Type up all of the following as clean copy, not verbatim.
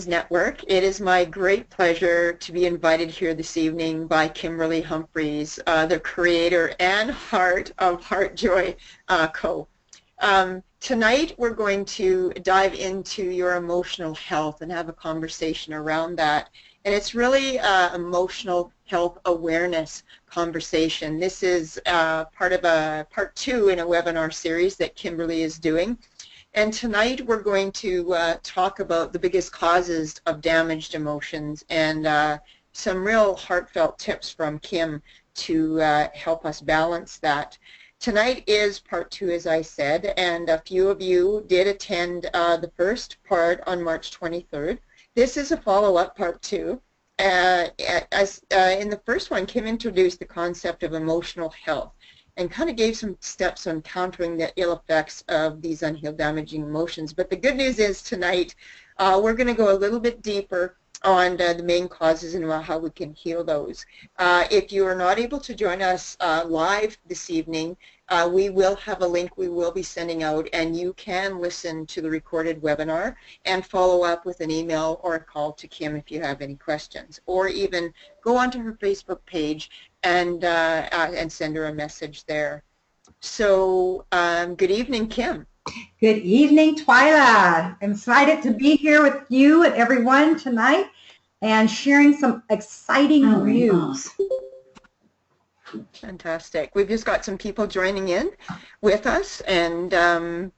Network. It is my great pleasure to be invited here this evening by Kimberly Humphreys, the creator and heart of HeartJoy Co. Tonight we're going to dive into your emotional health and have a conversation around that. And it's really emotional health awareness conversation. This is part of a part 2 in a webinar series that Kimberly is doing. And tonight we're going to talk about the biggest causes of damaged emotions and some real heartfelt tips from Kim to help us balance that. Tonight is part 2, as I said, and a few of you did attend the first part on March 23rd. This is a follow-up, part 2. In the first one, Kim introduced the concept of emotional health and kind of gave some steps on countering the ill effects of these unhealed damaging emotions. But the good news is tonight we're going to go a little bit deeper on the main causes and how we can heal those. If you are not able to join us live this evening, we will have a link we will be sending out, and you can listen to the recorded webinar and follow up with an email or a call to Kim if you have any questions, or even go onto her Facebook page and send her a message there. So good evening, Kim. Good evening, Twila. I'm excited to be here with you and everyone tonight and sharing some exciting news. Fantastic. We've just got some people joining in with us, and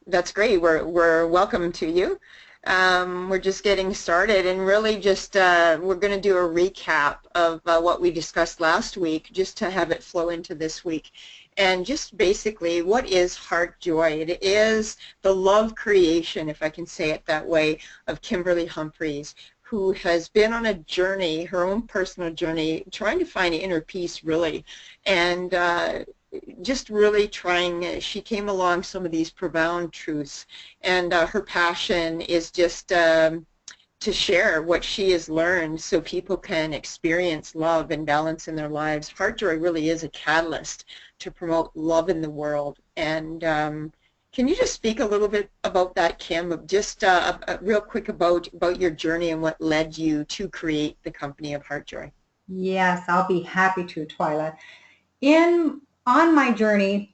that's great. We're welcome to you. We're just getting started, and really just we're going to do a recap of what we discussed last week, just to have it flow into this week. And just basically, what is HeartJoy? It is the love creation, if I can say it that way, of Kimberly Humphreys, who has been on a journey, her own personal journey, trying to find inner peace, really, and just really trying. She came along some of these profound truths, and her passion is just to share what she has learned so people can experience love and balance in their lives. HeartJoy really is a catalyst to promote love in the world. And can you just speak a little bit about that, Kim? Just real quick about your journey and what led you to create the company of HeartJoy. Yes, I'll be happy to, Twila. On my journey,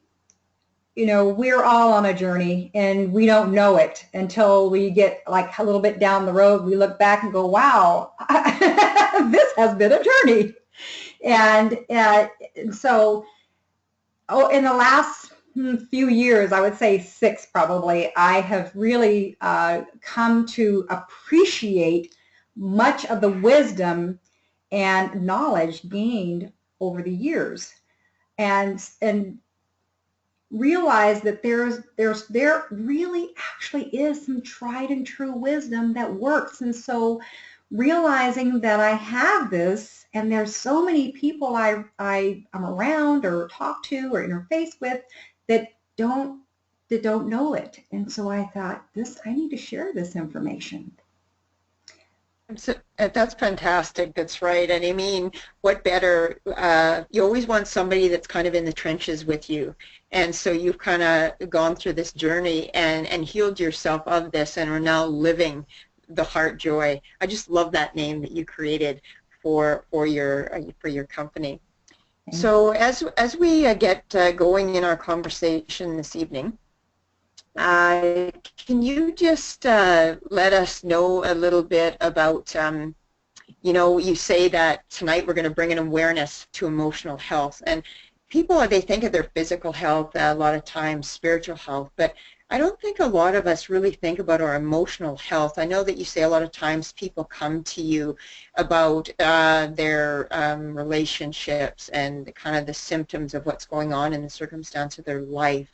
you know, we're all on a journey and we don't know it until we get like a little bit down the road. We look back and go, wow, this has been a journey. And so, in the last few years, I would say 6 probably, I have really come to appreciate much of the wisdom and knowledge gained over the years, and realize that there really actually is some tried and true wisdom that works. And so realizing that I have this, and there's so many people I'm around or talk to or interface with that don't know it. And so I thought, I need to share this information. So, that's fantastic. That's right. And I mean, what better, you always want somebody that's kind of in the trenches with you. And so you've kind of gone through this journey and healed yourself of this and are now living the HeartJoy. I just love that name that you created for your company. So as we get going in our conversation this evening, can you just let us know a little bit about, you know, you say that tonight we're going to bring an awareness to emotional health. And people, they think of their physical health a lot of times, spiritual health, but I don't think a lot of us really think about our emotional health. I know that you say a lot of times people come to you about their relationships and kind of the symptoms of what's going on in the circumstance of their life.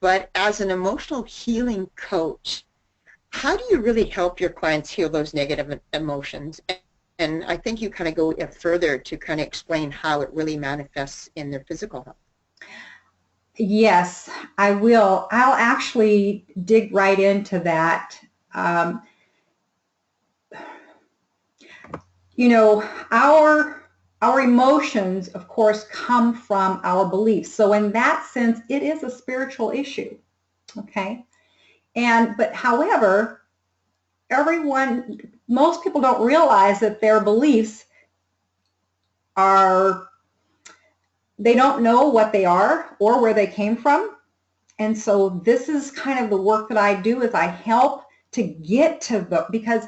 But as an emotional healing coach, how do you really help your clients heal those negative emotions? And I think you kind of go further to kind of explain how it really manifests in their physical health. Yes, I will. I'll actually dig right into that. You know, our emotions, of course, come from our beliefs. So in that sense, it is a spiritual issue, okay? But however, everyone, most people don't realize that their beliefs are, they don't know what they are or where they came from. And so this is kind of the work that I do, is I help to get to the, because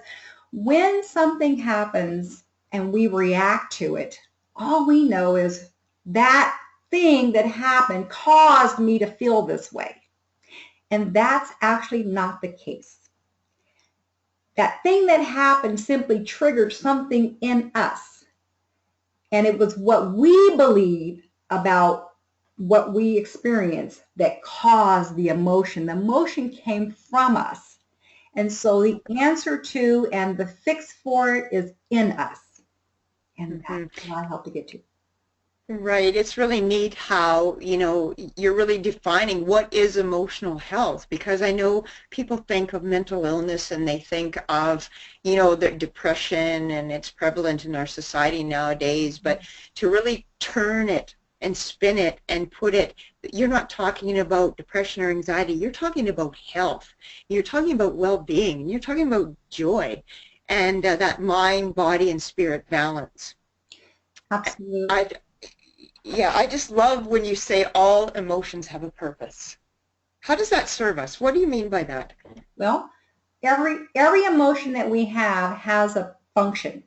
when something happens and we react to it, all we know is that thing that happened caused me to feel this way. And that's actually not the case. That thing that happened simply triggered something in us. And it was what we believed about what we experienced that caused the emotion. The emotion came from us. And so the answer to and the fix for it is in us. And that's what I help to get to. Right. It's really neat how, you're really defining what is emotional health, because I know people think of mental illness and they think of, the depression, and it's prevalent in our society nowadays, but to really turn it and spin it and put it, you're not talking about depression or anxiety, you're talking about health, you're talking about well-being, you're talking about joy, and that mind, body, and spirit balance. Absolutely. I just love when you say all emotions have a purpose. How does that serve us? What do you mean by that? Well, every emotion that we have has a function.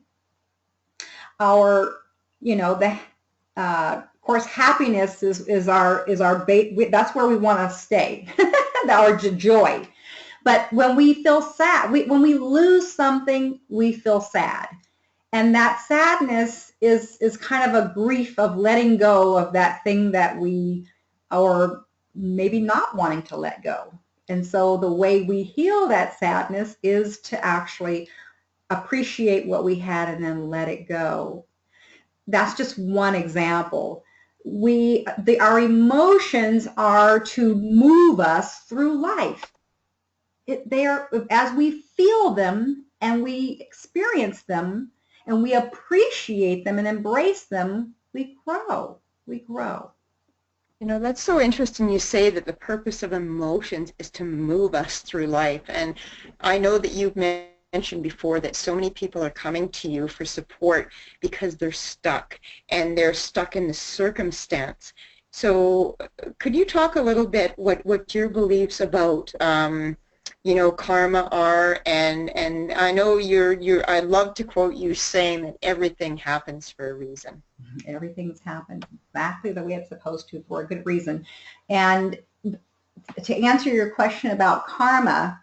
Our, of course, happiness is our that's where we want to stay. Our joy. But when we feel sad, when we lose something, we feel sad. And that sadness is kind of a grief of letting go of that thing that we are maybe not wanting to let go. And so the way we heal that sadness is to actually appreciate what we had and then let it go. That's just one example. Our emotions are to move us through life. They are, as we feel them and we experience them, and we appreciate them and embrace them, we grow. We grow. That's so interesting you say that the purpose of emotions is to move us through life. And I know that you've mentioned before that so many people are coming to you for support because they're stuck, and they're stuck in the circumstance. So could you talk a little bit what your beliefs about karma are, and I know I love to quote you saying that everything happens for a reason. Everything's happened exactly the way it's supposed to for a good reason. And to answer your question about karma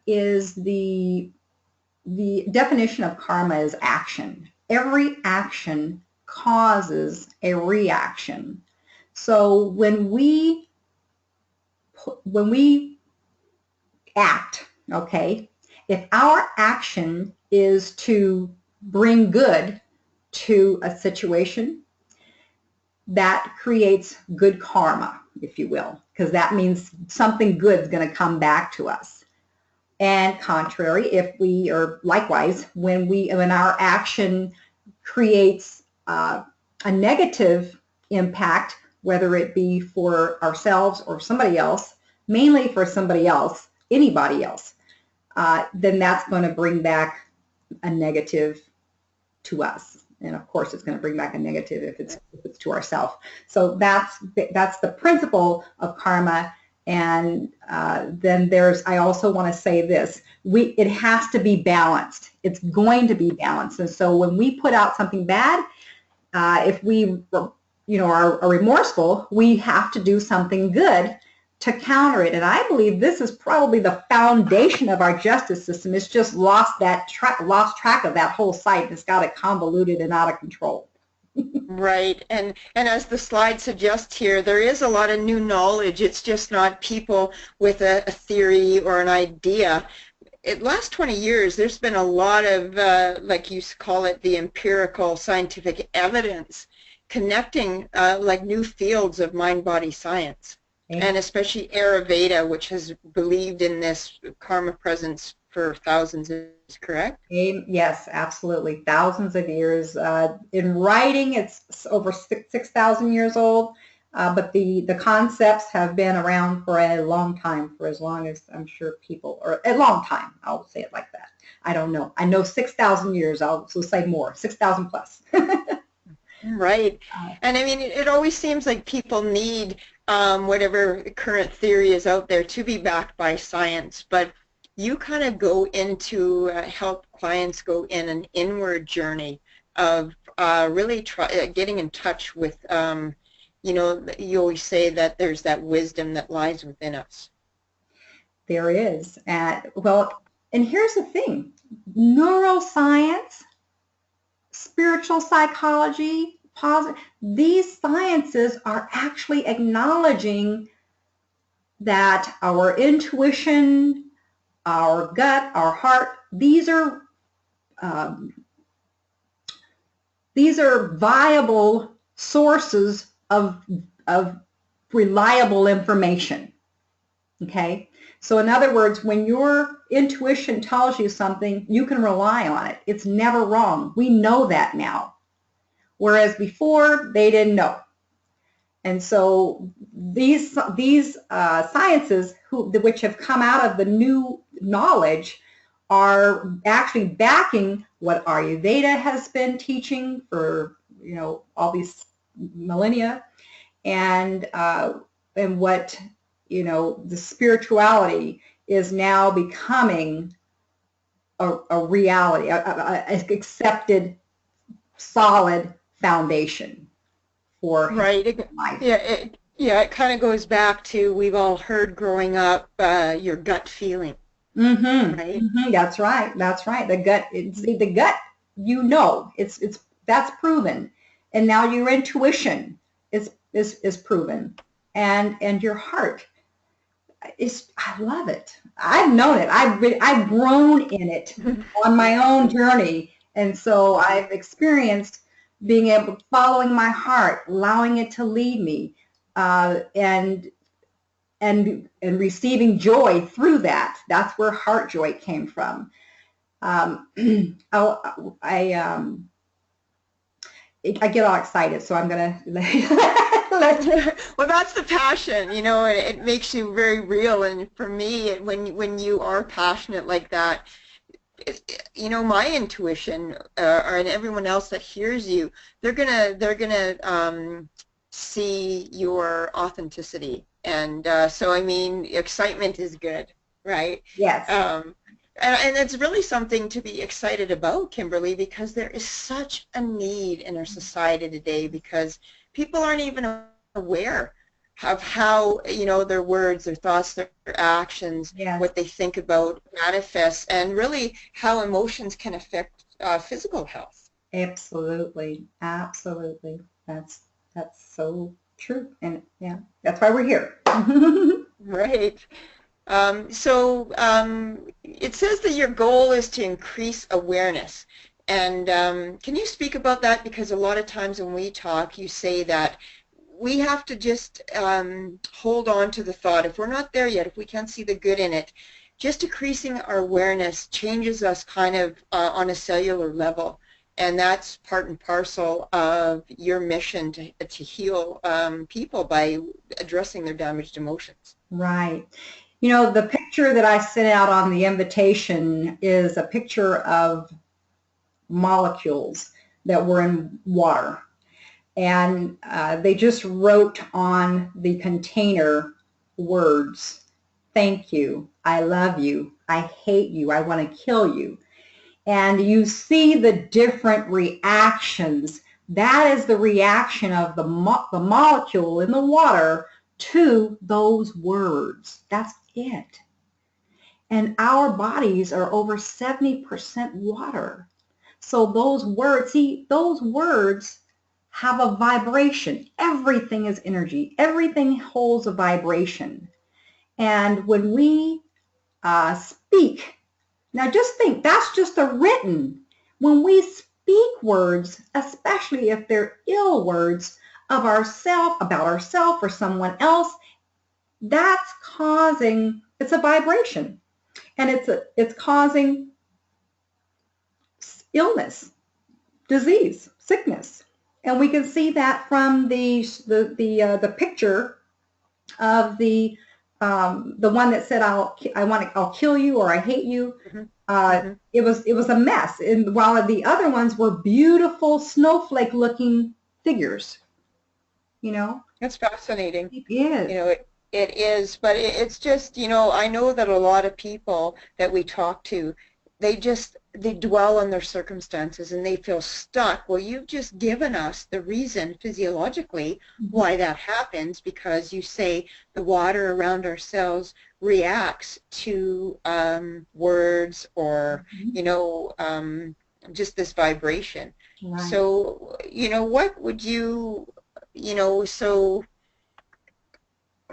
is the definition of karma is action. Every action causes a reaction. So when we act, okay, if our action is to bring good to a situation, that creates good karma, if you will, because that means something good is going to come back to us. And contrary, if we are likewise, when our action creates a negative impact, whether it be for ourselves or somebody else, mainly for somebody else, anybody else, then that's going to bring back a negative to us. And of course, it's going to bring back a negative if it's to ourselves. So that's the principle of karma. And then I also want to say this, it has to be balanced. It's going to be balanced. And so when we put out something bad, if we are remorseful, we have to do something good to counter it. And I believe this is probably the foundation of our justice system. It's just lost track of that whole site. It's got it convoluted and out of control. Right, and as the slide suggests here, there is a lot of new knowledge. It's just not people with a theory or an idea. In the last 20 years, there's been a lot of, like you call it, the empirical scientific evidence connecting like new fields of mind-body science. And especially Ayurveda, which has believed in this karma presence for thousands, is correct? Yes, absolutely. Thousands of years. In writing, it's over 6,000 years old, but the concepts have been around for a long time, for as long as I'm sure people, or a long time, I'll say it like that. I don't know. I know 6,000 years. I'll say more, 6,000 plus. Right. And I mean, it always seems like people need whatever current theory is out there to be backed by science, but you kind of go into help clients go in an inward journey of really getting in touch with, you know, you always say that there's that wisdom that lies within us. There is. Well, and here's the thing. Neuroscience, spiritual psychology, these sciences are actually acknowledging that our intuition, our gut, our heart, these are viable sources of reliable information. Okay? So in other words, when your intuition tells you something, you can rely on it. It's never wrong. We know that now. Whereas before, they didn't know. And so these sciences, which have come out of the new knowledge, are actually backing what Ayurveda has been teaching for, you know, all these millennia, and what, you know, the spirituality is now becoming a reality, an accepted, solid foundation for right. life. Yeah, it kind of goes back to we've all heard growing up your gut feeling. Mm-hmm. Right? Mm-hmm. That's right. That's right. The gut, the gut, you know, that's proven. And now your intuition is proven. And your heart I love it. I've known it. I've grown in it on my own journey. And so I've experienced being able, following my heart, allowing it to lead me, and receiving joy through that. That's where heart joy came from. I get all excited, so I'm gonna well, that's the passion, you know, and it makes you very real. And for me, when you are passionate like that, you know, my intuition, and everyone else that hears you, they're gonna see your authenticity. And so, I mean, excitement is good, right? Yes. And it's really something to be excited about, Kimberly, because there is such a need in our society today, because people aren't even aware of how, you know, their words, their thoughts, their actions, Yes. what they think about manifests, and really how emotions can affect physical health. Absolutely. Absolutely. That's so true. And yeah, that's why we're here. Right. It says that your goal is to increase awareness. And can you speak about that? Because a lot of times when we talk, you say that we have to just hold on to the thought. If we're not there yet, if we can't see the good in it, just increasing our awareness changes us kind of on a cellular level. And that's part and parcel of your mission to heal people by addressing their damaged emotions. Right. You know, the picture that I sent out on the invitation is a picture of molecules that were in water. And they just wrote on the container words, thank you, I love you, I hate you, I want to kill you. And you see the different reactions. That is the reaction of the molecule in the water to those words. That's it. And our bodies are over 70% water. So those words, see, those words have a vibration. Everything is energy. Everything holds a vibration. And when we speak, now just think, that's just a written. When we speak words, especially if they're ill words of ourselves, about ourselves or someone else, that's causing, it's a vibration. And it's causing illness, disease, sickness. And we can see that from the picture of the one that said I'll kill you or I hate you. It was a mess. And while the other ones were beautiful snowflake-looking figures, you know. That's fascinating. It is. You know, it is, but it's just, you know, I know that a lot of people that we talk to, they dwell on their circumstances and they feel stuck. Well, you've just given us the reason physiologically why that happens, because you say the water around our cells reacts to words or, you know, just this vibration. Right. So, you know, what would you, you know, so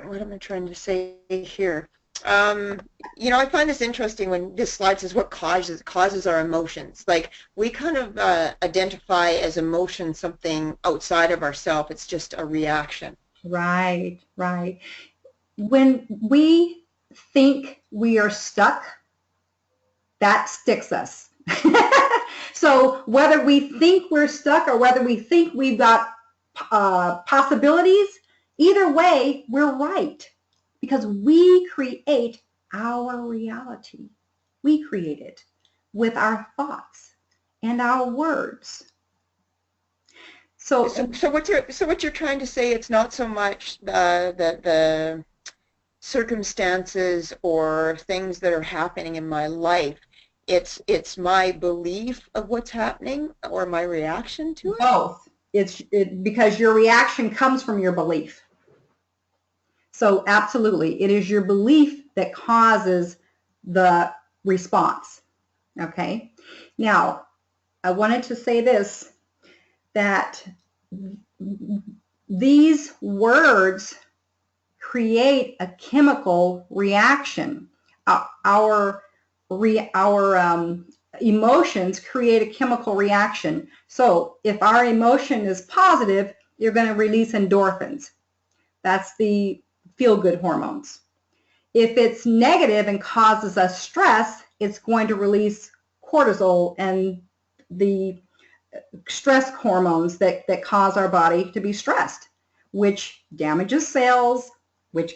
what am I trying to say here? You know, I find this interesting when this slide says what causes our emotions. Like, we kind of identify as emotion something outside of ourselves. It's just a reaction. Right, right. When we think we are stuck, that sticks us. So whether we think we're stuck or whether we think we've got possibilities, either way, we're right, because we create our reality. We create it with our thoughts and our words. So what you're trying to say, it's not so much the circumstances or things that are happening in my life. It's my belief of what's happening or my reaction to it? Both. It's because your reaction comes from your belief. So absolutely, it is your belief that causes the response. Okay. Now, I wanted to say this, that these words create a chemical reaction. Our emotions create a chemical reaction. So if our emotion is positive, you're going to release endorphins. That's the feel-good hormones. If it's negative and causes us stress, it's going to release cortisol and the stress hormones that cause our body to be stressed, which damages cells, which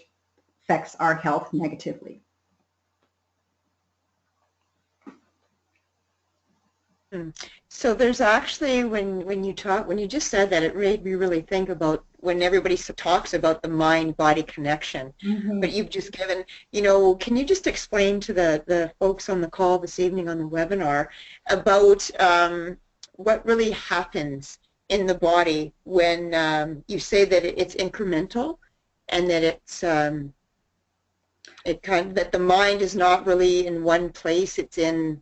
affects our health negatively. So there's actually, when you just said that, it made me really think about when everybody talks about the mind-body connection. But you've just given, you know, can you just explain to the folks on the call this evening on the webinar about what really happens in the body when you say that it's incremental and that it's that the mind is not really in one place, it's in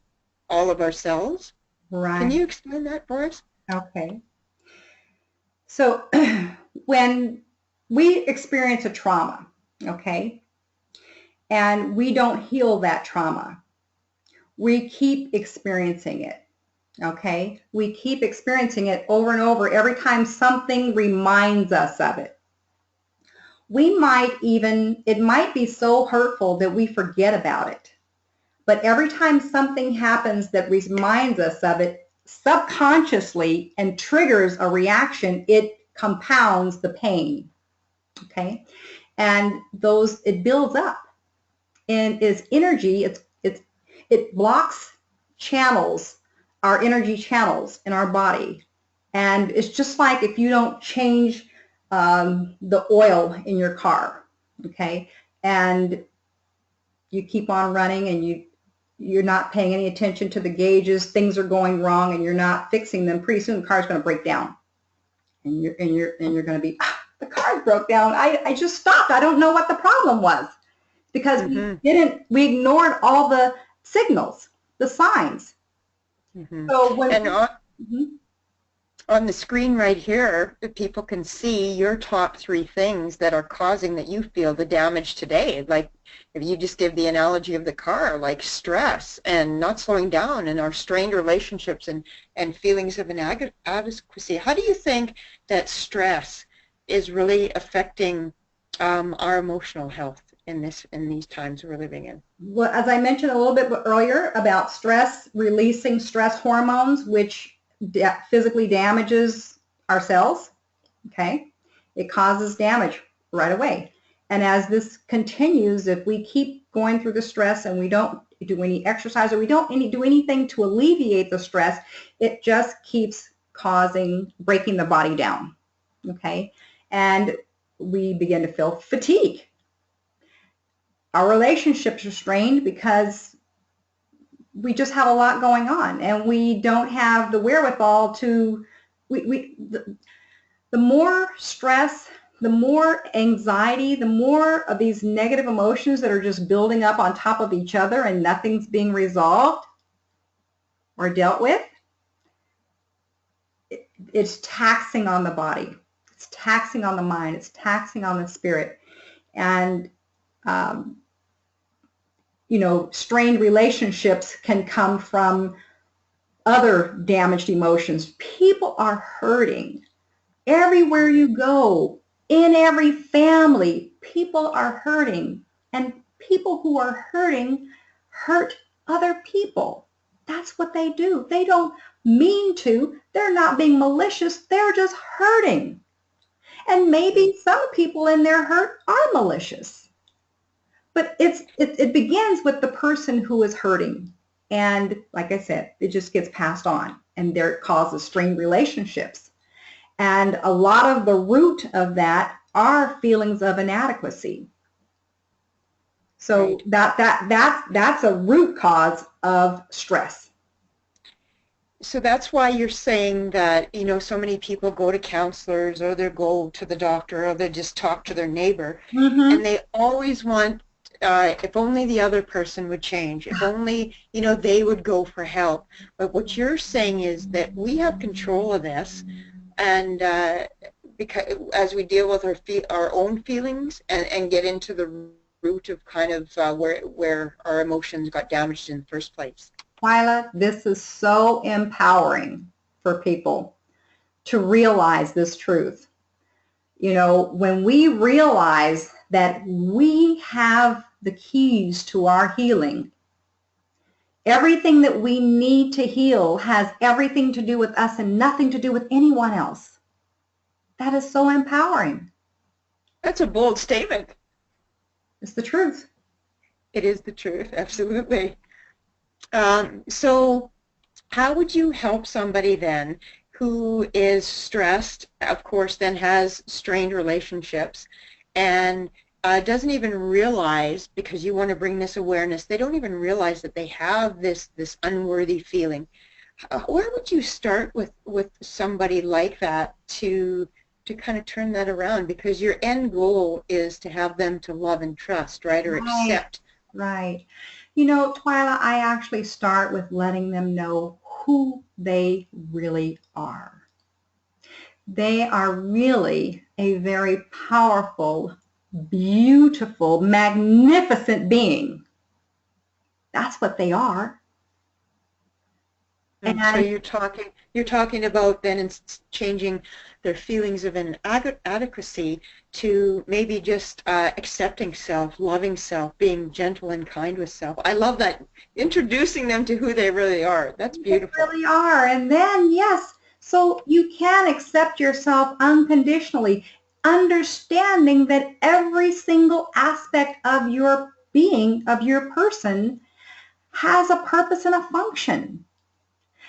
all of our cells? Right. Can you explain that for us? Okay. So when we experience a trauma, okay, and we don't heal that trauma, we keep experiencing it, okay? We keep experiencing it over and over every time something reminds us of it. We might even, it might be so hurtful that we forget about it. But every time something happens that reminds us of it subconsciously and triggers a reaction, it compounds the pain, okay? And it builds up and is energy. It blocks channels, our energy channels in our body. And it's just like if you don't change the oil in your car, okay? And you keep on running and you're not paying any attention to the gauges, things are going wrong and you're not fixing them, pretty soon the car's going to break down. And you're going to be, the car broke down. I just stopped. I don't know what the problem was, because we ignored all the signals, the signs. So when on the screen right here, people can see your top 3 things that are causing that you feel the damage today. Like, if you just give the analogy of the car, like stress and not slowing down and our strained relationships and feelings of inadequacy. How do you think that stress is really affecting our emotional health in these times we're living in? Well, as I mentioned a little bit earlier about stress, releasing stress hormones, which physically damages our cells, okay? It causes damage right away. And as this continues, if we keep going through the stress and we don't do any exercise, or we don't do anything to alleviate the stress, it just keeps breaking the body down, okay? And we begin to feel fatigue. Our relationships are strained because we just have a lot going on, and we don't have the wherewithal to, the more stress, the more anxiety, the more of these negative emotions that are just building up on top of each other and nothing's being resolved or dealt with, it's taxing on the body. It's taxing on the mind. It's taxing on the spirit. And, strained relationships can come from other damaged emotions. People are hurting. Everywhere you go, in every family, people are hurting. And people who are hurting hurt other people. That's what they do. They don't mean to. They're not being malicious. They're just hurting. And maybe some people in their hurt are malicious. But it begins with the person who is hurting. And like I said, it just gets passed on. And there it causes strained relationships. And a lot of the root of that are feelings of inadequacy. So that's a root cause of stress. So that's why you're saying that, so many people go to counselors, or they go to the doctor, or they just talk to their neighbor, and they always want, if only the other person would change, if only, they would go for help. But what you're saying is that we have control of this, and because as we deal with our own feelings and get into the root of kind of where our emotions got damaged in the first place. Twila, this is so empowering for people to realize this truth. When we realize that we have the keys to our healing, everything that we need to heal has everything to do with us and nothing to do with anyone else. That is so empowering. That's a bold statement. It's the truth. It is the truth, absolutely. So how would you help somebody then who is stressed, of course, then has strained relationships, and doesn't even realize, because you want to bring this awareness, they don't even realize that they have this unworthy feeling. Where would you start with somebody like that to kind of turn that around? Because your end goal is to have them to love and trust, right, or accept. Right. Twila, I actually start with letting them know who they really are. They are really a very powerful, beautiful, magnificent being. That's what they are. And so you're talking about then changing their feelings of inadequacy to maybe just accepting self, loving self, being gentle and kind with self. I love that. Introducing them to who they really are. That's beautiful. They really are. And then, yes, so you can accept yourself unconditionally, understanding that every single aspect of your being, of your person, has a purpose and a function.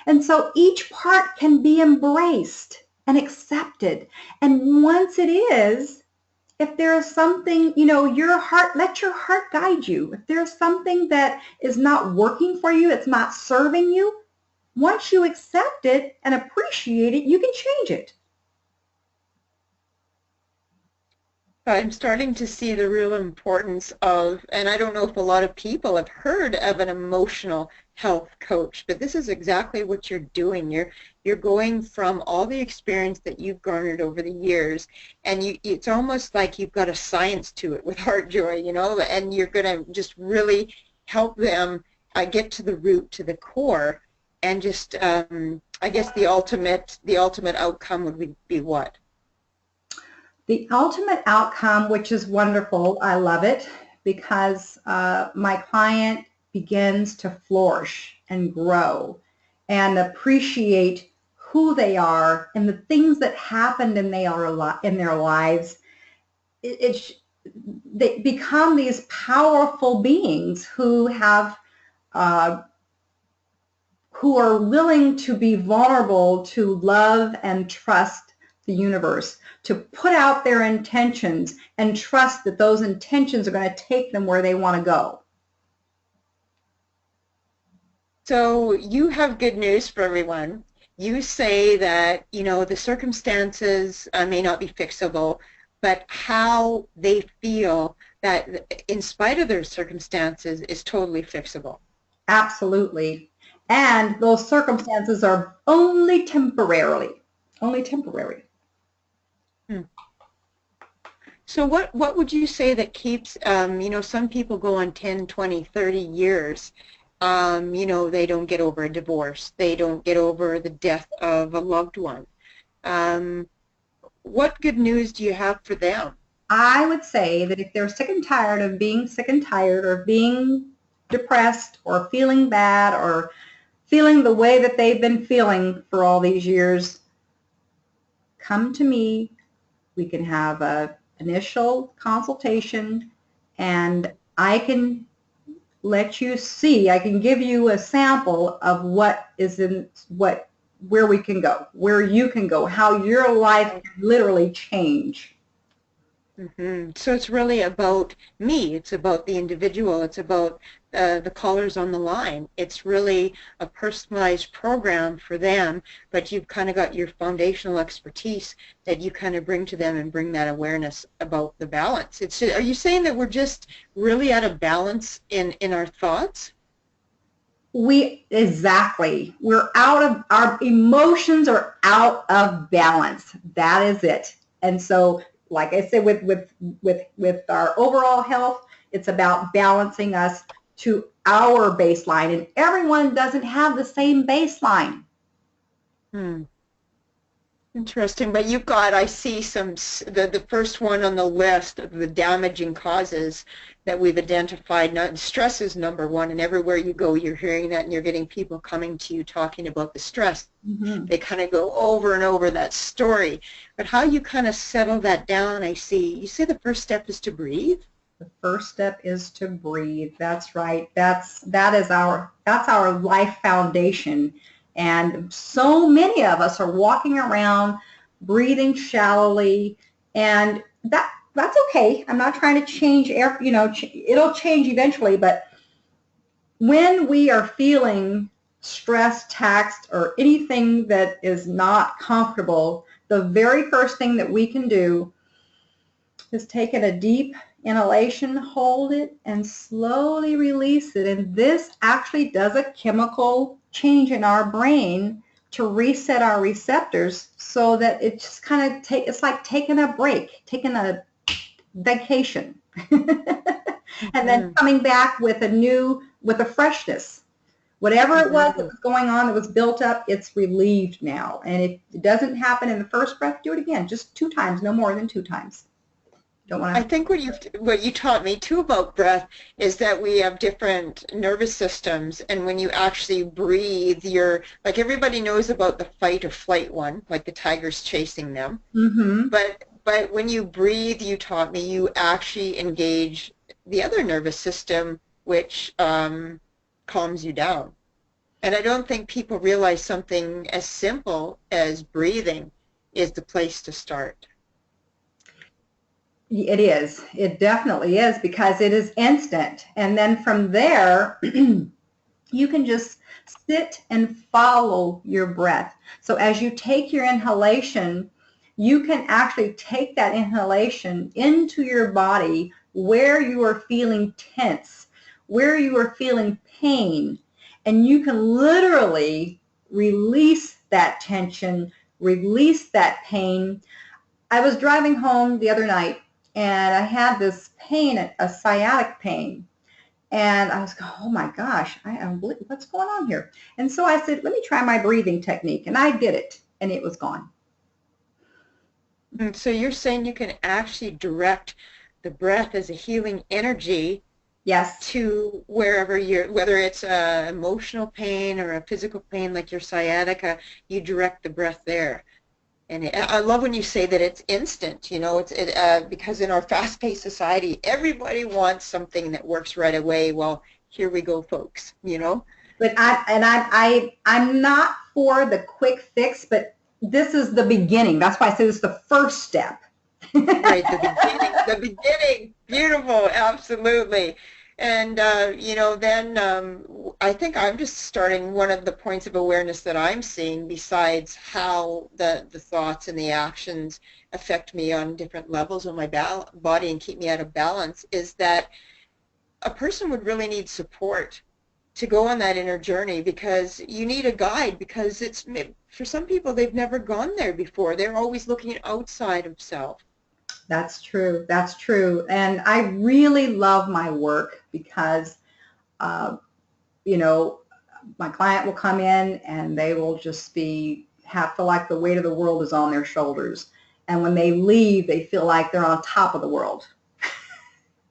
And so each part can be embraced and accepted. And once it is, if there's something, your heart, let your heart guide you. If there's something that is not working for you, it's not serving you, once you accept it and appreciate it, you can change it. I'm starting to see the real importance of, and I don't know if a lot of people have heard of an emotional health coach, but this is exactly what you're doing. You're going from all the experience that you've garnered over the years, and it's almost like you've got a science to it with Heart Joy, and you're going to just really help them get to the root, to the core, and just, I guess the ultimate outcome would be what? The ultimate outcome, which is wonderful, I love it, because my client begins to flourish and grow and appreciate who they are and the things that happened in their lives. They become these powerful beings who have uh, who are willing to be vulnerable to love and trust the universe, to put out their intentions and trust that those intentions are going to take them where they want to go. So you have good news for everyone. You say that, you know, the circumstances may not be fixable, but how they feel that in spite of their circumstances is totally fixable. Absolutely. And those circumstances are only temporarily, only temporary. Hmm. So what would you say that keeps, you know, some people go on 10, 20, 30 years, you know, they don't get over a divorce. They don't get over the death of a loved one. What good news do you have for them? I would say that if they're sick and tired of being sick and tired or being depressed or feeling bad or feeling the way that they've been feeling for all these years, come to me. We can have a initial consultation and I can let you see, I can give you a sample of what is in where we can go, where you can go, how your life can literally change. Mm-hmm. So it's really about me. It's about the individual. It's about the callers on the line. It's really a personalized program for them, but you've kind of got your foundational expertise that you kind of bring to them and bring that awareness about the balance. Are you saying that we're just really out of balance in our thoughts? Exactly. Our emotions are out of balance. That is it. And so, like I said, with our overall health, it's about balancing us to our baseline. And everyone doesn't have the same baseline. Hmm. Interesting, but you've got, I see the first one on the list of the damaging causes that we've identified. Stress is number one, and everywhere you go, you're hearing that, and you're getting people coming to you talking about the stress. Mm-hmm. They kind of go over and over that story. But how you kind of settle that down, I see. You say the first step is to breathe? The first step is to breathe. That's right. That's our life foundation. And so many of us are walking around breathing shallowly, and that's okay. I'm not trying to change it'll change eventually, but when we are feeling stressed, taxed, or anything that is not comfortable, the very first thing that we can do is take in a deep inhalation, hold it, and slowly release it. And this actually does a chemical change in our brain to reset our receptors so that it just kind of it's like taking a break, taking a vacation. And then coming back with a freshness. Whatever it was that was going on that was built up, it's relieved now. And if it doesn't happen in the first breath, do it again. Just 2 times, no more than 2 times. I think what you taught me too about breath is that we have different nervous systems, and when you actually breathe, like everybody knows about the fight or flight one, like the tiger's chasing them. Mm-hmm. But when you breathe, you taught me, you actually engage the other nervous system, which calms you down. And I don't think people realize something as simple as breathing is the place to start. It is. It definitely is, because it is instant. And then from there, you can just sit and follow your breath. So as you take your inhalation, you can actually take that inhalation into your body where you are feeling tense, where you are feeling pain, and you can literally release that tension, release that pain. I was driving home the other night, and I had this pain, a sciatic pain. And I was going, oh my gosh, what's going on here? And so I said, let me try my breathing technique. And I did it, and it was gone. And so you're saying you can actually direct the breath as a healing energy, yes, to wherever whether it's emotional pain or a physical pain like your sciatica, you direct the breath there. And I love when you say that it's instant, because in our fast-paced society, everybody wants something that works right away. Well, here we go, folks, you know. But I'm not for the quick fix, but this is the beginning. That's why I say this is the first step. Right, the beginning, beautiful, absolutely. And, you know, then I think I'm just starting one of the points of awareness that I'm seeing besides how the thoughts and the actions affect me on different levels of my body and keep me out of balance is that a person would really need support to go on that inner journey, because you need a guide, because it's, for some people, they've never gone there before. They're always looking outside of self. That's true. That's true. And I really love my work because, you know, my client will come in and they will just feel like the weight of the world is on their shoulders. And when they leave, they feel like they're on top of the world.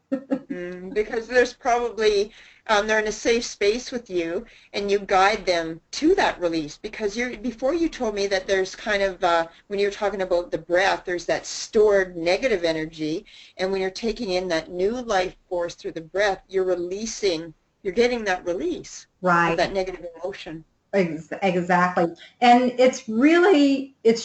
Because there's probably, they're in a safe space with you, and you guide them to that release. Because before you told me that there's kind of, when you're talking about the breath, there's that stored negative energy, and when you're taking in that new life force through the breath, you're releasing, you're getting that release of that negative emotion. Exactly. And it's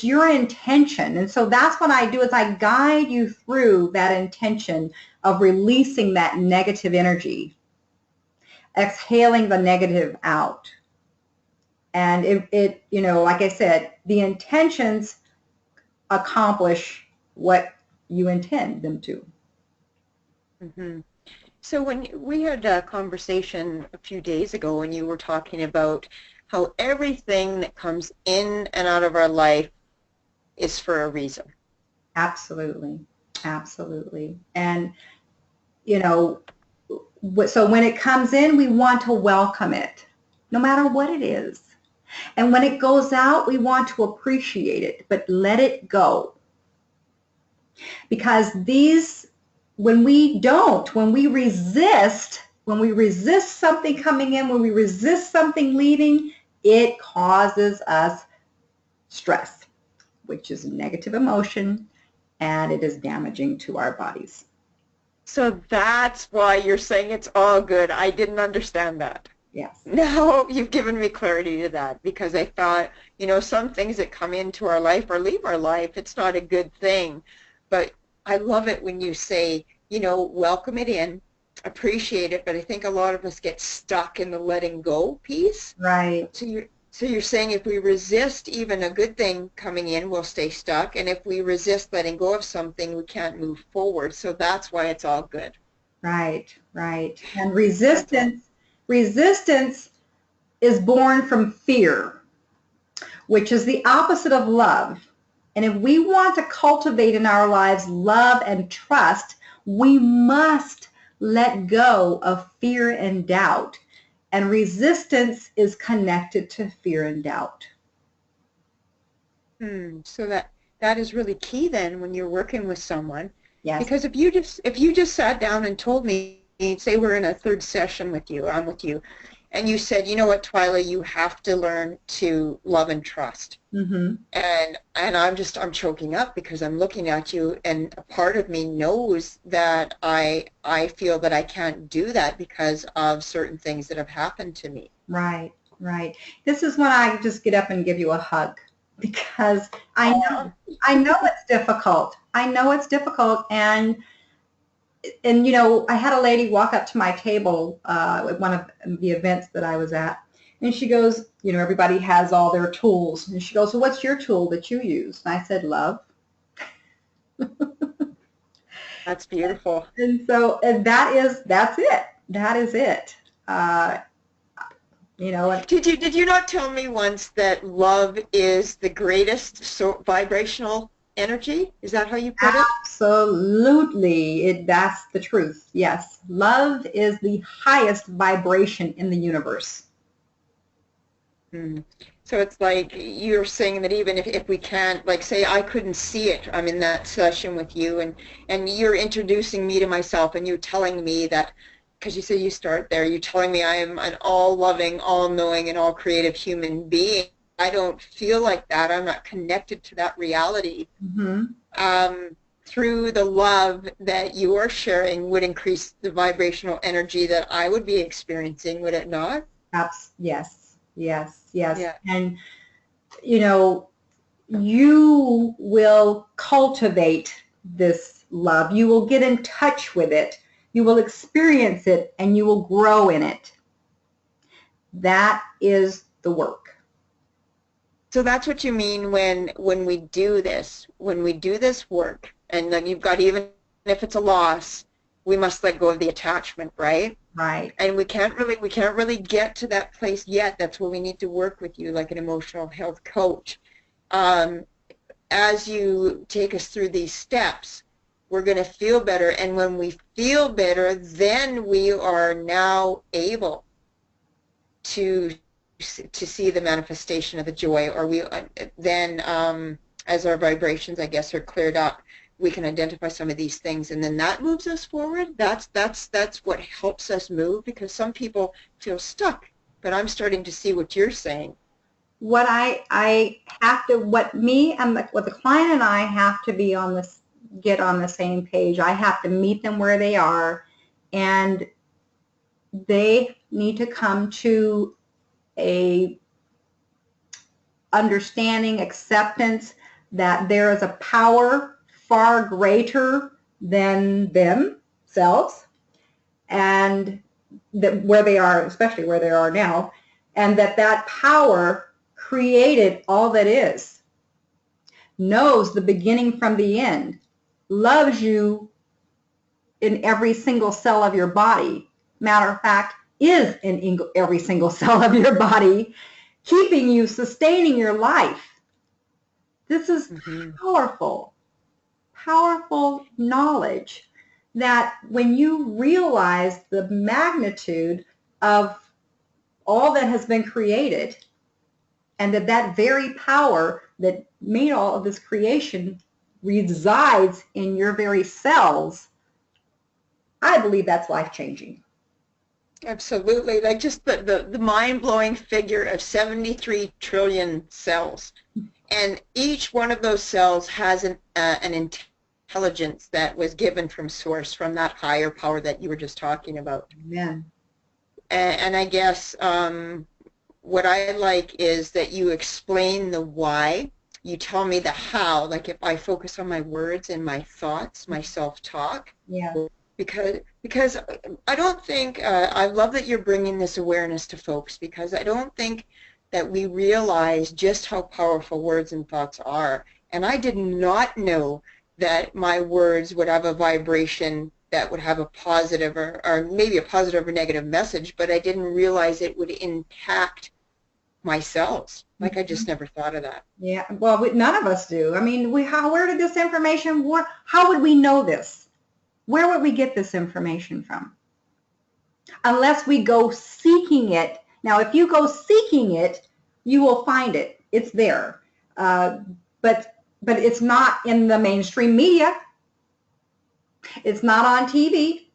your intention. And so that's what I do is I guide you through that intention of releasing that negative energy, exhaling the negative out. And it you know, like I said, the intentions accomplish what you intend them to. Mm-hmm. So when we had a conversation a few days ago, and you were talking about how everything that comes in and out of our life is for a reason. Absolutely. Absolutely. And, you know, so when it comes in, we want to welcome it, no matter what it is. And when it goes out, we want to appreciate it, but let it go. Because when we resist something coming in, when we resist something leaving, it causes us stress, which is a negative emotion, and it is damaging to our bodies. So that's why you're saying it's all good. I didn't understand that. Yes. Now you've given me clarity to that, because I thought, you know, some things that come into our life or leave our life, it's not a good thing. But I love it when you say, you know, welcome it in, appreciate it. But I think a lot of us get stuck in the letting go piece. Right. So you're saying if we resist even a good thing coming in, we'll stay stuck. And if we resist letting go of something, we can't move forward. So that's why it's all good. Right, right. And resistance is born from fear, which is the opposite of love. And if we want to cultivate in our lives love and trust, we must let go of fear and doubt. And resistance is connected to fear and doubt. So that is really key then when you're working with someone. Yes. Because if you just sat down and told me, say we're in a third session with you, I'm with you, and you said, you know what, Twila, you have to learn to love and trust. Mm-hmm. And I'm choking up, because I'm looking at you, and a part of me knows that I feel that I can't do that because of certain things that have happened to me. Right, right. This is when I just get up and give you a hug, because I know it's difficult. I know it's difficult, and you know, I had a lady walk up to my table at one of the events that I was at, and she goes, you know, everybody has all their tools, and she goes, so what's your tool that you use? And I said, love. That's beautiful. And so, and that's it. That is it. You know. Did you not tell me once that love is the greatest vibrational energy? Is that how you put it? Absolutely. That's the truth. Yes. Love is the highest vibration in the universe. So it's like you're saying that even if we can't, like say I couldn't see it, I'm in that session with you, and you're introducing me to myself, and you're telling me that, because you say you start there, you're telling me I am an all-loving, all-knowing, and all-creative human being. I don't feel like that. I'm not connected to that reality. Mm-hmm. through the love that you are sharing would increase the vibrational energy that I would be experiencing, would it not? Yes, yes, yes. Yeah. And, you know, you will cultivate this love. You will get in touch with it. You will experience it, and you will grow in it. That is the work. So that's what you mean when we do this, work, and then you've got, even if it's a loss, we must let go of the attachment, right? Right. And we can't really get to that place yet. That's where we need to work with you like an emotional health coach. As you take us through these steps, we're going to feel better, and when we feel better, then we are now able to see the manifestation of the joy, or we then as our vibrations, I guess, are cleared up, we can identify some of these things, and then that moves us forward. That's what helps us move, because some people feel stuck, but I'm starting to see what you're saying. What I have to, what the client and I have to be on this, get on the same page. I have to meet them where they are, and they need to come to a understanding, acceptance that there is a power far greater than themselves, and that where they are, especially where they are now, and that power created all that is, knows the beginning from the end, loves you in every single cell of your body. Matter of fact, is in every single cell of your body, keeping you, sustaining your life. This is powerful, powerful knowledge that when you realize the magnitude of all that has been created, and that very power that made all of this creation resides in your very cells, I believe that's life-changing. Absolutely. Like, just the mind-blowing figure of 73 trillion cells. And each one of those cells has an intelligence that was given from source, from that higher power that you were just talking about. Amen. And I guess what I like is that you explain the why. You tell me the how, like if I focus on my words and my thoughts, my self-talk. Yeah. Because I don't think, I love that you're bringing this awareness to folks, because I don't think that we realize just how powerful words and thoughts are. And I did not know that my words would have a vibration that would have a positive or maybe a positive or negative message, but I didn't realize it would impact my cells. Like, I just never thought of that. Yeah, well, none of us do. I mean, where did this information, how would we know this? Where would we get this information from? Unless we go seeking it. Now, if you go seeking it, you will find it. It's there. But it's not in the mainstream media. It's not on TV,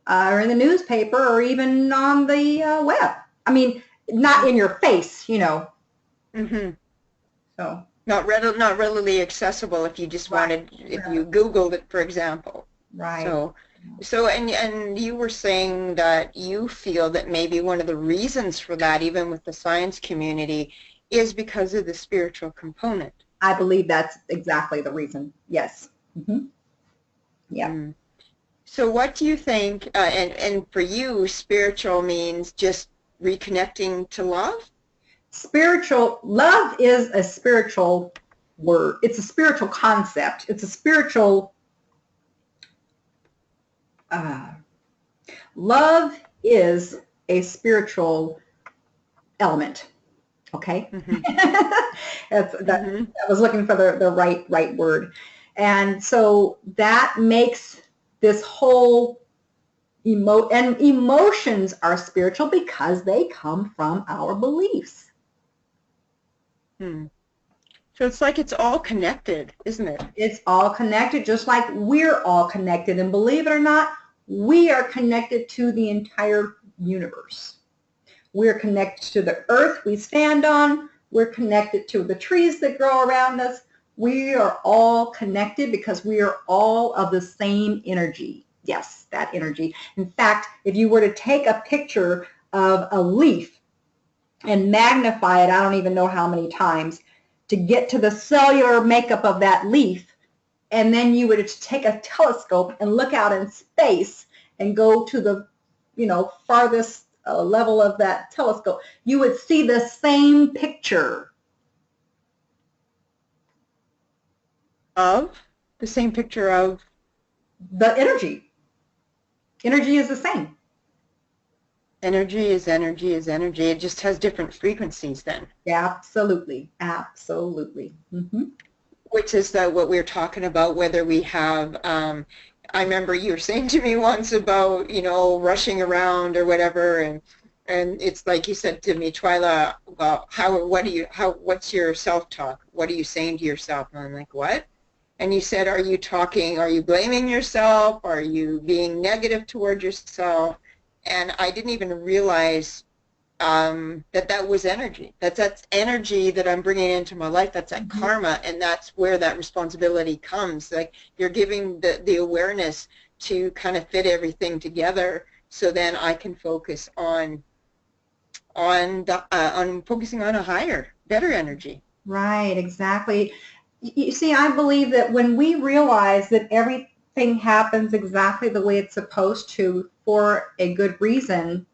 or in the newspaper, or even on the web. I mean, not in your face, Mm-hmm. So not readily accessible if you just wanted, if you Googled it, for example. Right. So and you were saying that you feel that maybe one of the reasons for that, even with the science community, is because of the spiritual component. I believe that's exactly the reason. Yes. Mm-hmm. Yeah. Mm. So what do you think, and for you, spiritual means just reconnecting to love? Spiritual, love is a spiritual word. It's a spiritual concept. It's a spiritual, love is a spiritual element. Okay? Mm-hmm. I was looking for the right word. And so that makes this whole and emotions are spiritual because they come from our beliefs. So it's like it's all connected, isn't it? It's all connected, just like we're all connected. And believe it or not, we are connected to the entire universe. We're connected to the earth we stand on. We're connected to the trees that grow around us. We are all connected because we are all of the same energy. Yes, that energy. In fact, if you were to take a picture of a leaf and magnify it, I don't even know how many times, to get to the cellular makeup of that leaf, and then you would take a telescope and look out in space and go to the, farthest level of that telescope, you would see the same picture. Of? The same picture of? The energy. Energy is the same. Energy is energy is energy. It just has different frequencies then. Absolutely. Absolutely. Mm-hmm. Which is what we were talking about, whether we have, I remember you were saying to me once about, rushing around or whatever, and it's like you said to me, Twila, well, what's your self-talk? What are you saying to yourself? And I'm like, what? And you said, are you blaming yourself? Are you being negative toward yourself? And I didn't even realize that was energy. That's energy that I'm bringing into my life. That's that karma, and that's where that responsibility comes. Like you're giving the awareness to kind of fit everything together, so then I can focus on focusing on a higher, better energy. Right, exactly. You see, I believe that when we realize that everything happens exactly the way it's supposed to for a good reason,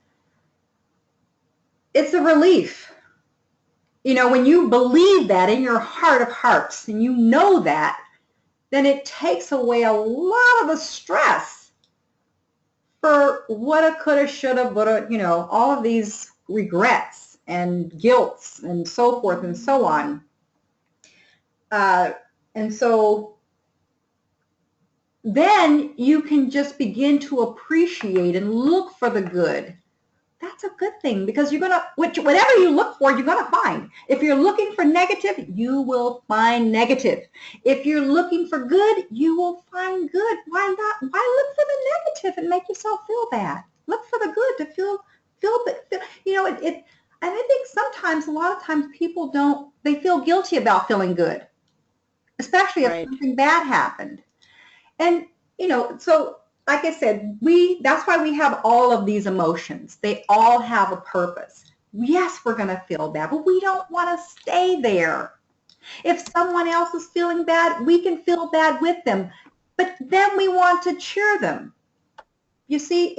it's a relief. When you believe that in your heart of hearts and you know that, then it takes away a lot of the stress for woulda, coulda, shoulda, woulda, all of these regrets and guilts and so forth and so on. And so then you can just begin to appreciate and look for the good. That's a good thing, because whatever you look for, you're going to find. If you're looking for negative, you will find negative. If you're looking for good, you will find good. Why not? Why look for the negative and make yourself feel bad? Look for the good to feel and I think sometimes, a lot of times people they feel guilty about feeling good, especially if something bad happened. And, so like I said, that's why we have all of these emotions. They all have a purpose. Yes, we're going to feel bad, but we don't want to stay there. If someone else is feeling bad, we can feel bad with them, but then we want to cheer them. You see,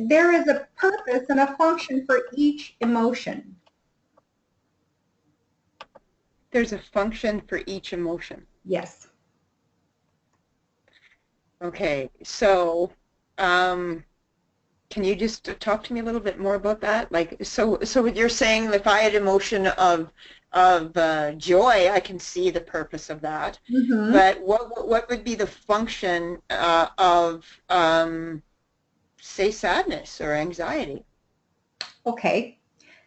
there is a purpose and a function for each emotion. There's a function for each emotion. Yes. Okay, so can you just talk to me a little bit more about that? Like, so you're saying if I had emotion of joy, I can see the purpose of that. Mm-hmm. But what would be the function of say sadness or anxiety? Okay,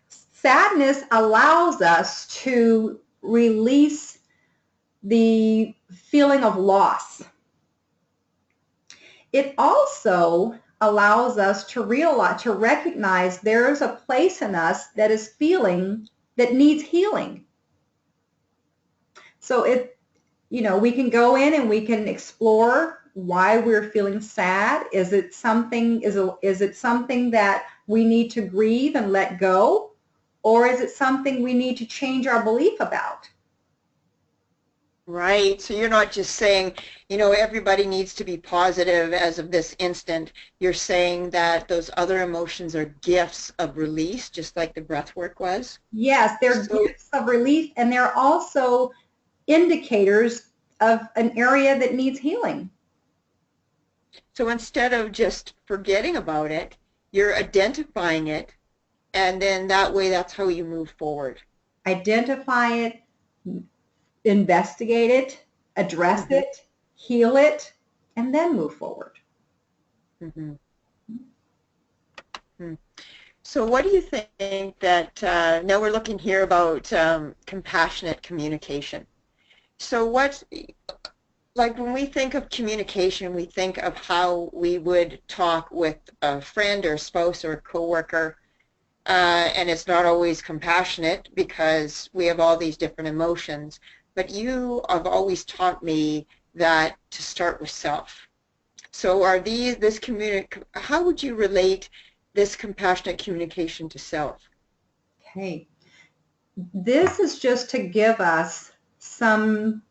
sadness allows us to release the feeling of loss. It also allows us to recognize there is a place in us that needs healing. So we can go in and we can explore why we're feeling sad. Is it something that we need to grieve and let go? Or is it something we need to change our belief about? Right. So you're not just saying, everybody needs to be positive as of this instant. You're saying that those other emotions are gifts of release, just like the breath work was? Yes, they're gifts of relief, and they're also indicators of an area that needs healing. So instead of just forgetting about it, you're identifying it, and then that way that's how you move forward. Identify it, investigate it, address mm-hmm. it, heal it, and then move forward. Mm-hmm. Mm-hmm. So what do you think that, now we're looking here about compassionate communication. So like when we think of communication, we think of how we would talk with a friend or a spouse or a coworker, and it's not always compassionate because we have all these different emotions. but you have always taught me that to start with self. So how would you relate this compassionate communication to self? Okay. This is just to give us some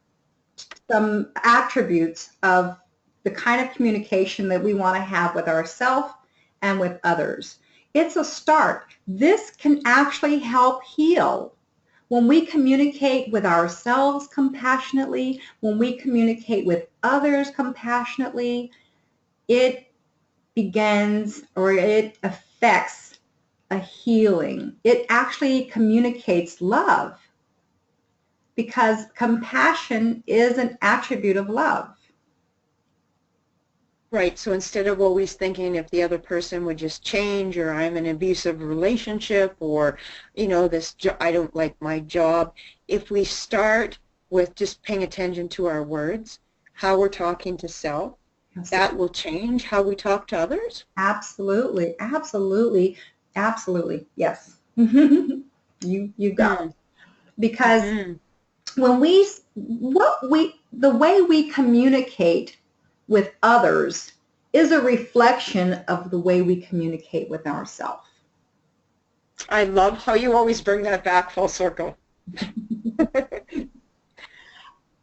attributes of the kind of communication that we want to have with ourselves and with others. It's a start. This can actually help heal. When we communicate with ourselves compassionately, when we communicate with others compassionately, it begins or it affects a healing. It actually communicates love because compassion is an attribute of love. Right, so instead of always thinking if the other person would just change, or I'm in an abusive relationship, or, I don't like my job, if we start with just paying attention to our words, how we're talking to self, that will change how we talk to others? Absolutely, absolutely, absolutely, yes. You got it. Because when the way we communicate with others is a reflection of the way we communicate with ourselves. I love how you always bring that back full circle.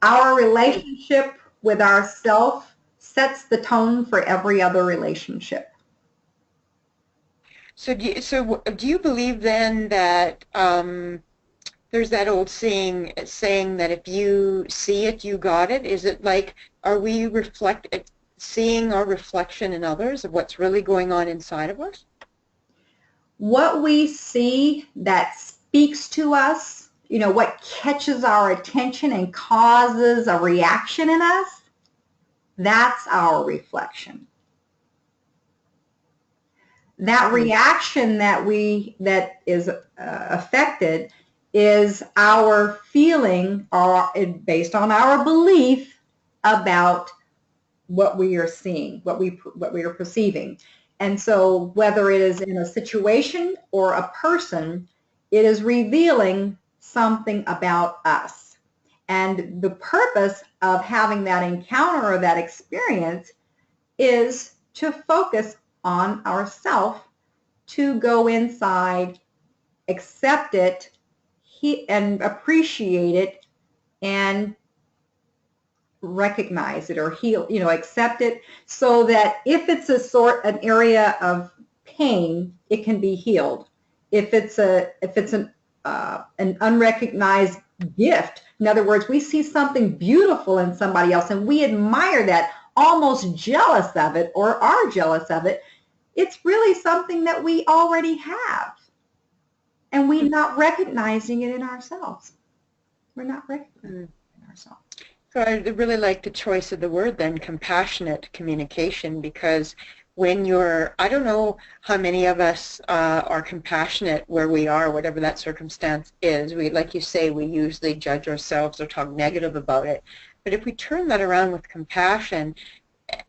Our relationship with ourselves sets the tone for every other relationship. So do you believe then that there's that old saying that if you see it, you got it? Is it like, are we seeing our reflection in others of what's really going on inside of us? What we see that speaks to us, what catches our attention and causes a reaction in us, that's our reflection. That reaction that is affected is our feeling or based on our belief about what we are seeing, what we are perceiving. And so whether it is in a situation or a person, it is revealing something about us. And the purpose of having that encounter or that experience is to focus on ourself, to go inside, accept it, and appreciate it, and recognize it or heal, accept it, so that if it's an area of pain, it can be healed. If it's an unrecognized gift, in other words, we see something beautiful in somebody else and we admire that, almost jealous of it or are jealous of it, it's really something that we already have. And we're not recognizing it in ourselves. We're not recognizing it in ourselves. So I really like the choice of the word then, compassionate communication, because when I don't know how many of us are compassionate where we are, whatever that circumstance is. Like you say, we usually judge ourselves or talk negative about it. But if we turn that around with compassion,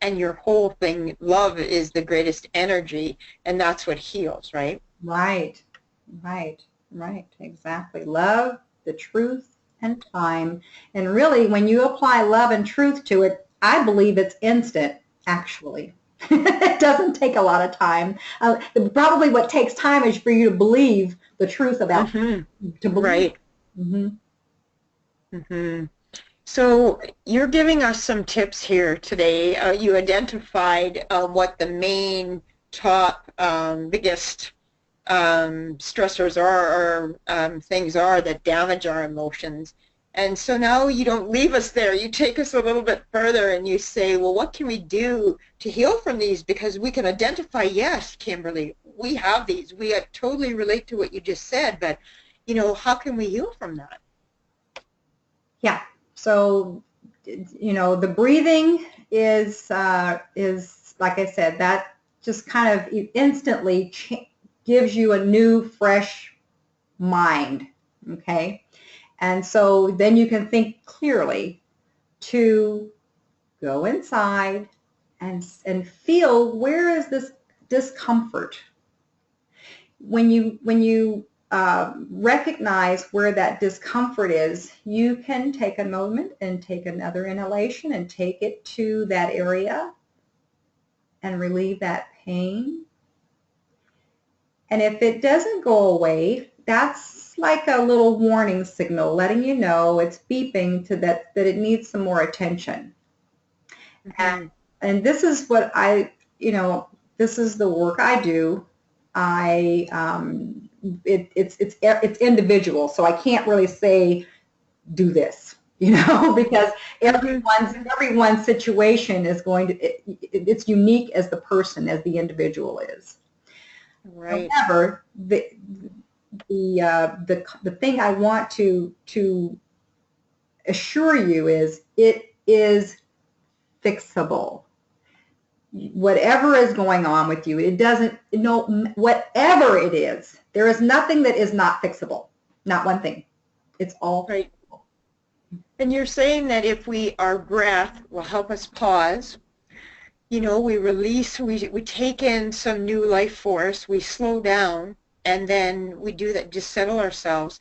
and your whole thing, love is the greatest energy, and that's what heals, right? Right, exactly. Love, the truth, and time. And really, when you apply love and truth to it, I believe it's instant, actually. It doesn't take a lot of time. Probably what takes time is for you to believe the truth about to believe. Right. So you're giving us some tips here today. You identified what the main top biggest stressors are, or things are that damage our emotions. And so now you don't leave us there. You take us a little bit further and you say, well, what can we do to heal from these? Because we can identify, yes, Kimberly, we have these. We totally relate to what you just said, but, how can we heal from that? Yeah. So, the breathing is like I said, that just kind of instantly gives you a new, fresh mind, okay? And so then you can think clearly to go inside and feel, where is this discomfort? When you recognize where that discomfort is, you can take a moment and take another inhalation and take it to that area and relieve that pain. And if it doesn't go away, that's like a little warning signal letting you know it's beeping to that it needs some more attention. Mm-hmm. And this is what this is the work I do. It's individual, so I can't really say do this, because everyone's situation is going to it's unique as the person, as the individual is. Right. However, the thing I want to assure you is it is fixable. Whatever is going on with you, it doesn't, whatever it is, there is nothing that is not fixable. Not one thing. It's all right. Fixable. And you're saying that if our breath will help us pause, we release, we take in some new life force, we slow down, and then we do that, just settle ourselves,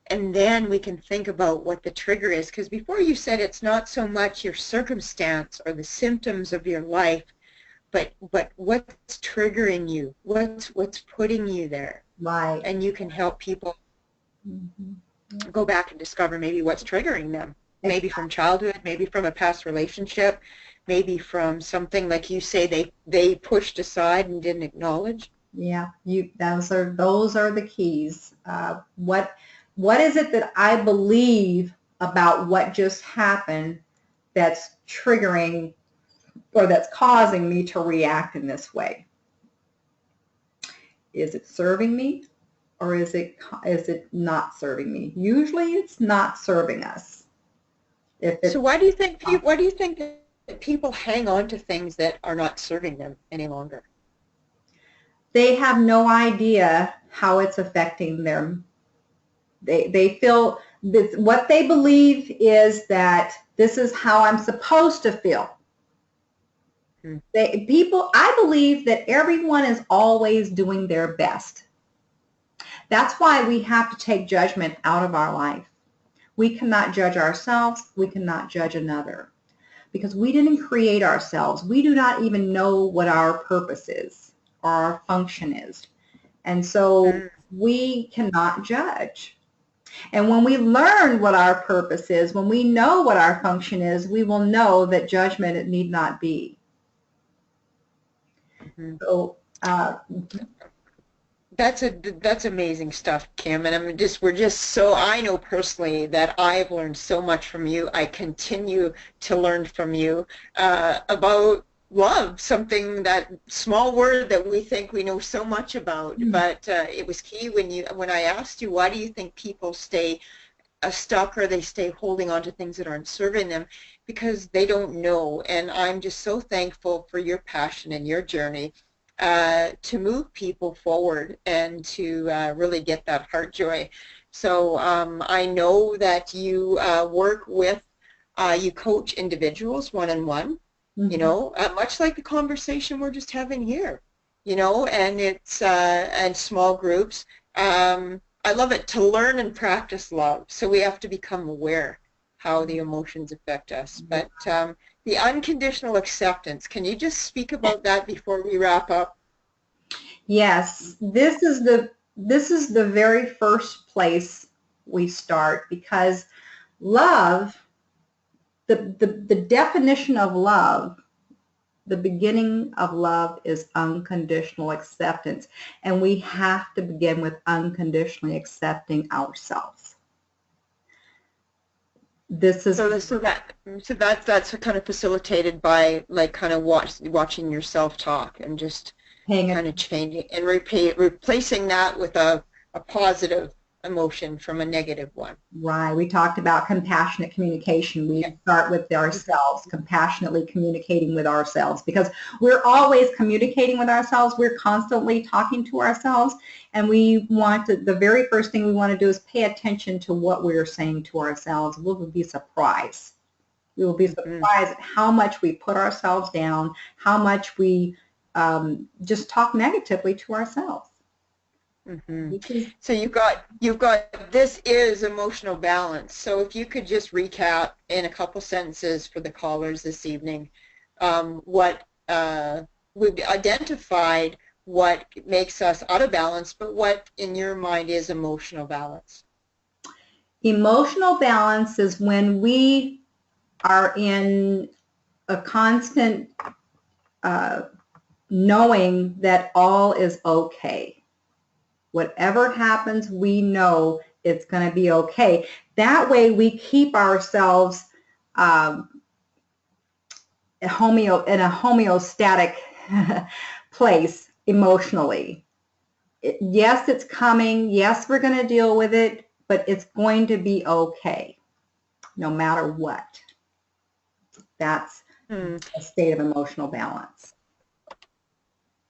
and then we can think about what the trigger is. Because before you said it's not so much your circumstance or the symptoms of your life, but what's triggering you, what's putting you there. Right. And you can help people go back and discover maybe what's triggering them. Maybe from childhood, maybe from a past relationship, maybe from something, like you say, they pushed aside and didn't acknowledge. Yeah, those are the keys. What is it that I believe about what just happened that's triggering or that's causing me to react in this way? Is it serving me, or is it not serving me? Usually it's not serving us. So why do you think that people hang on to things that are not serving them any longer? They have no idea how it's affecting them. They feel that what they believe is that this is how I'm supposed to feel. I believe that everyone is always doing their best. That's why we have to take judgment out of our life. We cannot judge ourselves. We cannot judge another, because we didn't create ourselves. We do not even know what our purpose is or our function is. And so we cannot judge. And when we learn what our purpose is, when we know what our function is, we will know that judgment it need not be. So that's amazing stuff, Kim. And I know personally that I've learned so much from you. I continue to learn from you about love, something, that small word that we think we know so much about. But it was key when I asked you, why do you think people stay stuck, or they stay holding on to things that aren't serving them? Because they don't know. And I'm just so thankful for your passion and your journey to move people forward and to really get that heart joy. So I know that you work with, you coach individuals one-on-one, much like the conversation we're just having here, and it's and small groups. I love it, to learn and practice love. So we have to become aware how the emotions affect us. But the unconditional acceptance, can you just speak about that before we wrap up? Yes, this is the very first place we start, because love, the definition of love, the beginning of love is unconditional acceptance, and we have to begin with unconditionally accepting ourselves. This is so that's kind of facilitated by, like, kind of watching your self-talk and just kind of changing and replacing that with a positive emotion from a negative one. Right. We talked about compassionate communication. We start with ourselves, compassionately communicating with ourselves, because we're always communicating with ourselves. We're constantly talking to ourselves, and we want to, the very first thing we want to do is pay attention to what we're saying to ourselves. We will be surprised. We will be surprised at how much we put ourselves down, how much we just talk negatively to ourselves. Mm-hmm. Because So you've got this is emotional balance. So if you could just recap in a couple sentences for the callers this evening, what we've identified what makes us out of balance, but what in your mind is emotional balance? emotional balance is when we are in a constant knowing that all is okay. Whatever happens, we know it's going to be okay. That way we keep ourselves um, in a homeostatic place emotionally. Yes, it's coming. Yes, we're going to deal with it, but it's going to be okay no matter what. That's Hmm. a state of emotional balance.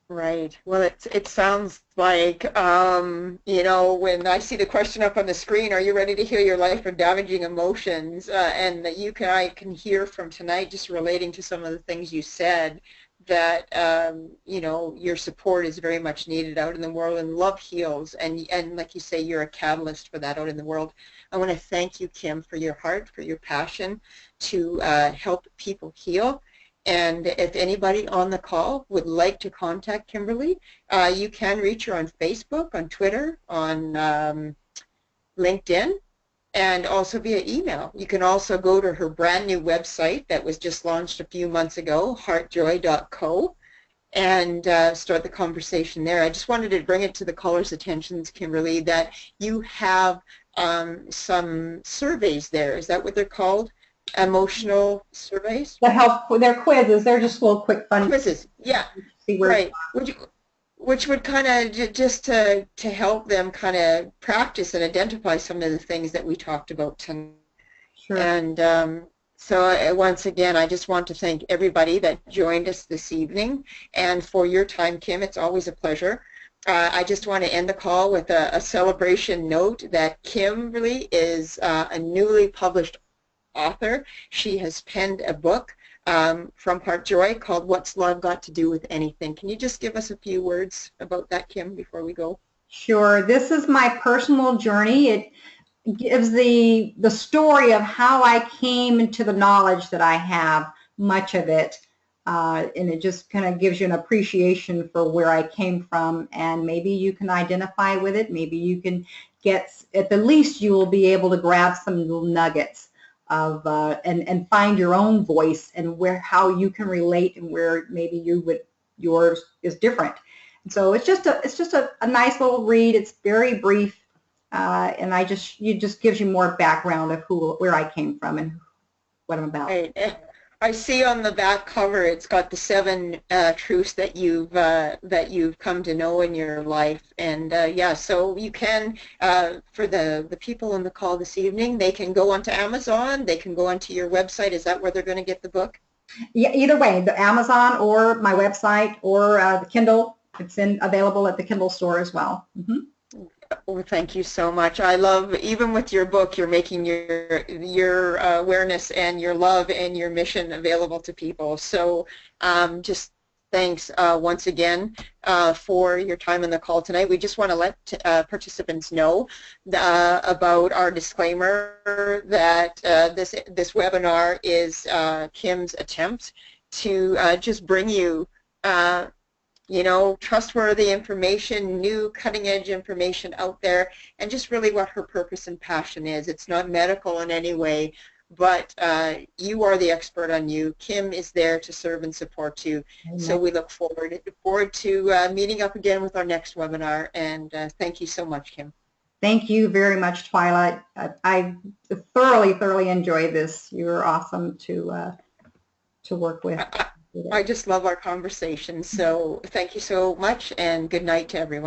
Right. Well, it sounds like, when I see the question up on the screen, are you ready to heal your life from damaging emotions? And that I can hear from tonight, just relating to some of the things you said, that, your support is very much needed out in the world, and love heals. And like you say, you're a catalyst for that out in the world. I want to thank you, Kim, for your heart, for your passion to help people heal. And if anybody on the call would like to contact Kimberly, you can reach her on Facebook, on Twitter, on LinkedIn, and also via email. You can also go to her brand new website that was just launched a few months ago, heartjoy.co, and start the conversation there. I just wanted to bring it to the callers' attentions, Kimberly, that you have some surveys there. Is that what they're called? Emotional surveys? The health, their quizzes, they're just little quick fun. Quizzes, yeah, See where. right. Which would kind of just to help them kind of practice and identify some of the things that we talked about tonight. Sure. And so once again, I just want to thank everybody that joined us this evening, and for your time, Kim. It's always a pleasure. I just want to end the call with a celebration note that Kimberly is a newly published author. She has penned a book from Heart Joy called What's Love Got to Do with Anything. Can you just give us a few words about that, Kim, before we go? Sure. This is my personal journey. It gives the story of how I came into the knowledge that I have, much of it. And it just kind of gives you an appreciation for where I came from, and maybe you can identify with it. Maybe you can get, at the least you will be able to grab some little nuggets of and find your own voice, and how you can relate, and where maybe yours is different. And so it's just a nice little read. It's very brief. And it just gives you more background of where I came from and what I'm about. Right. I see on the back cover it's got the 7 truths that you've come to know in your life, and yeah, so you can for the people on the call this evening, they can go onto Amazon, they can go onto your website. Is that where they're going to get the book? Yeah, either way, the Amazon or my website or the Kindle. It's available at the Kindle store as well. Mm-hmm. Well, thank you so much. I love, even with your book, you're making your awareness and your love and your mission available to people. So just thanks once again for your time on the call tonight. We just want to let participants know about our disclaimer that this webinar is Kim's attempt to just bring you trustworthy information, new cutting-edge information out there, and just really what her purpose and passion is. It's not medical in any way, but you are the expert on you. Kim is there to serve and support you. Amen. So we look forward to meeting up again with our next webinar, and thank you so much, Kim. Thank you very much, Twila. I thoroughly enjoyed this. You were awesome to work with. I just love our conversation. So thank you so much, and good night to everyone.